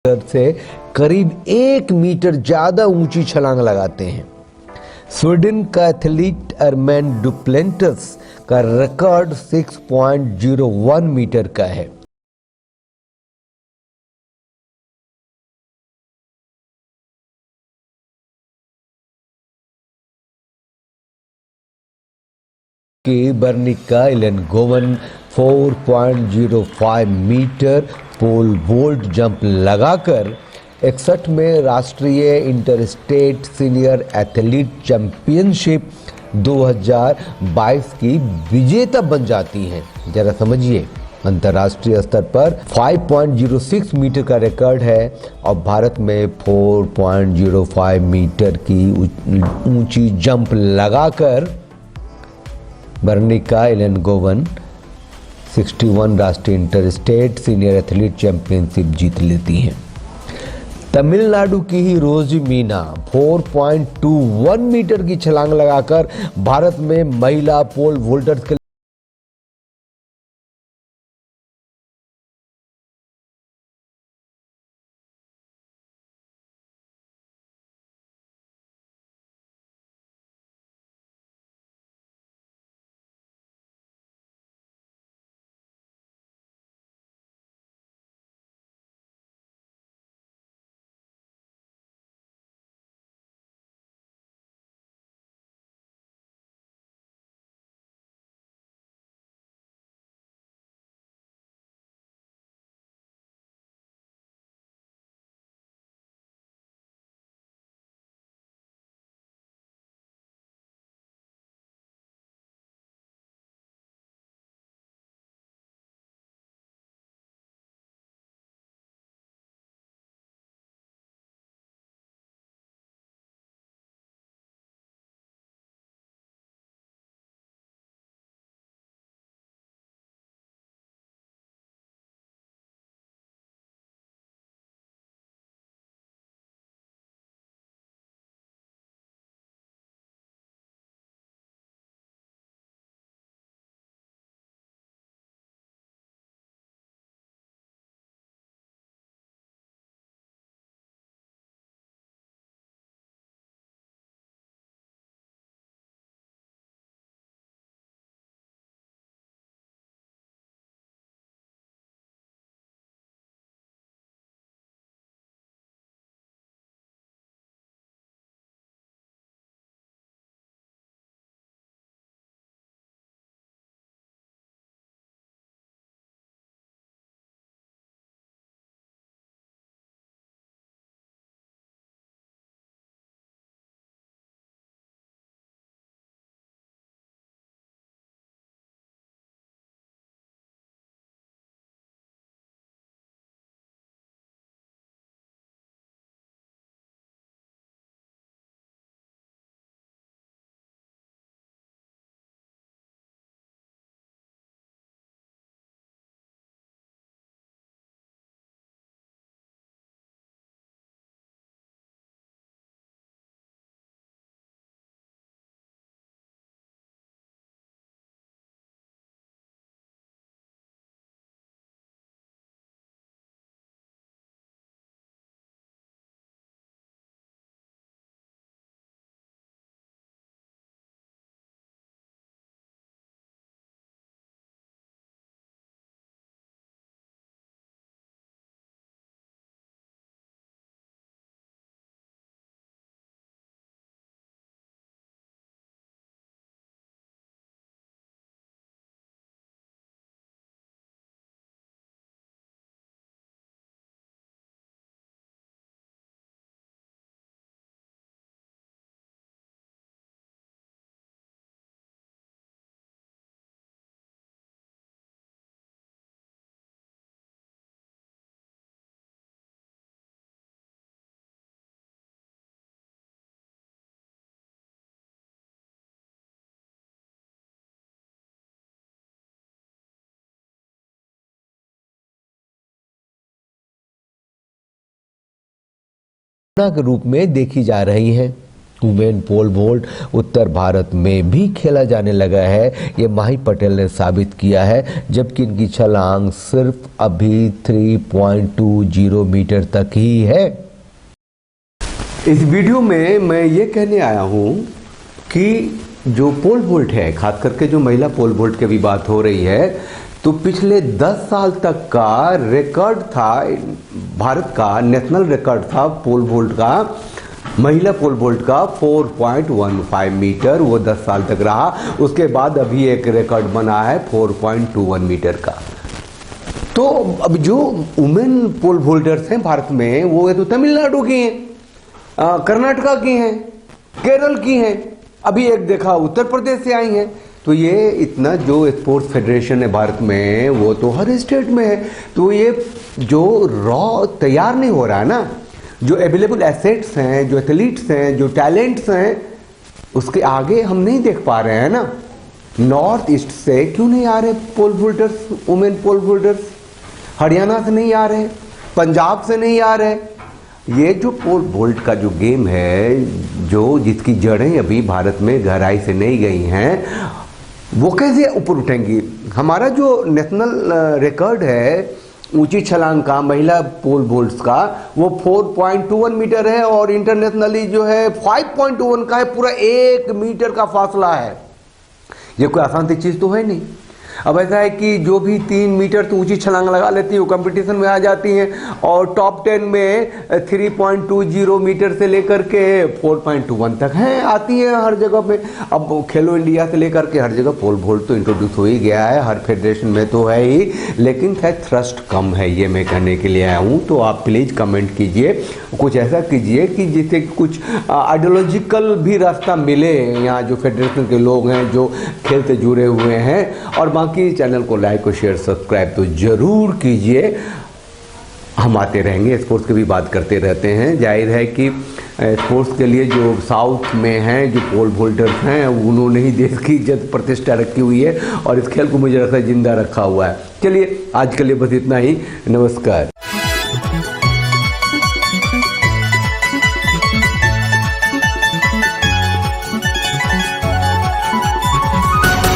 से करीब 1 मीटर ज्यादा ऊंची छलांग लगाते हैं। स्वीडन का एथलीट अर्मेन डुप्लेंटिस का रिकॉर्ड 6.01 मीटर का है। की बर्निका इलेनगोवन 4.05 मीटर पोल वोल्ट जंप लगाकर 61 में राष्ट्रीय इंटरस्टेट सीनियर एथलीट चैंपियनशिप 2022 की विजेता बन जाती हैं। जरा समझिए, अंतर्राष्ट्रीय स्तर पर 5.06 मीटर का रिकॉर्ड है और भारत में 4.05 मीटर की ऊंची जंप लगाकर बर्निका इलेनगोवन 61 राष्ट्रीय इंटरस्टेट सीनियर एथलीट चैंपियनशिप जीत लेती हैं। तमिलनाडु की ही रोजी मीना 4.21 मीटर की छलांग लगाकर भारत में महिला पोल वोल्टर्स के के रूप में देखी जा रही हैं। वुमेन पोल वोल्ट उत्तर भारत में भी खेला जाने लगा है, ये माही पटेल ने साबित किया है, जबकि इनकी छलांग सिर्फ अभी 3.20 मीटर तक ही है। इस वीडियो में मैं ये कहने आया हूँ कि जो पोल वोल्ट है, खास करके जो महिला पोल वोल्ट की भी बात हो रही है, तो पिछले 10 साल तक का रिकॉर्ड था, भारत का नेशनल रिकॉर्ड था पोल वोल्ट का, महिला पोल वोल्ट का 4.15 मीटर, वो 10 साल तक रहा। उसके बाद अभी एक रिकॉर्ड बना है 4.21 मीटर का। तो अब जो वुमेन पोल वोल्टर्स हैं भारत में, वो तो तमिलनाडु की हैं, कर्नाटका की हैं, केरल की हैं, अभी एक देखा उत्तर प्रदेश से आई हैं। तो ये इतना जो स्पोर्ट्स फेडरेशन है भारत में, वो तो हर स्टेट में है। तो ये जो रॉ तैयार नहीं हो रहा है ना, जो अवेलेबल एसेट्स हैं, जो एथलीट्स हैं, जो टैलेंट्स हैं, उसके आगे हम नहीं देख पा रहे हैं ना। नॉर्थ ईस्ट से क्यों नहीं आ रहे पोल वोल्टर्स, वुमेन पोल वोल्टर्स? हरियाणा से नहीं आ रहे, पंजाब से नहीं आ रहे। ये जो पोल वोल्ट का जो गेम है, जो जिसकी जड़ें अभी भारत में गहराई से नहीं गई हैं, वो कैसे ऊपर उठेंगी? हमारा जो नेशनल रिकॉर्ड है ऊंची छलांग का, महिला पोल वोल्ट्स का, वो 4.21 मीटर है और इंटरनेशनली जो है 5.21 का है। पूरा 1 मीटर का फासला है। ये कोई आसान सी चीज़ तो है नहीं। अब ऐसा है कि जो भी 3 मीटर तो ऊंची छलांग लगा लेती है वो कंपटीशन में आ जाती हैं, और टॉप 10 में 3.20 मीटर से लेकर के 4.21 तक हैं, आती हैं हर जगह पे। अब खेलो इंडिया से लेकर के हर जगह पोल वोल्ट तो इंट्रोड्यूस हो ही गया है, हर फेडरेशन में तो है ही, लेकिन शायद थ्रस्ट कम है, ये मैं कहने के लिए आया हूँ। तो आप प्लीज़ कमेंट कीजिए, कुछ ऐसा कीजिए कि जिससे कुछ आइडियोलॉजिकल भी रास्ता मिले यहाँ जो फेडरेशन के लोग हैं, जो खेल से जुड़े हुए हैं। और बाकी चैनल को लाइक और शेयर सब्सक्राइब तो जरूर कीजिए। हम आते रहेंगे, स्पोर्ट्स की भी बात करते रहते हैं। जाहिर है कि स्पोर्ट्स के लिए जो साउथ में हैं, जो पोल वोल्टर्स हैं, उन्होंने ही देश की इज्जत प्रतिष्ठा रखी हुई है और इस खेल को मुझे लगता है जिंदा रखा हुआ है। चलिए आज के लिए बस इतना ही, नमस्कार।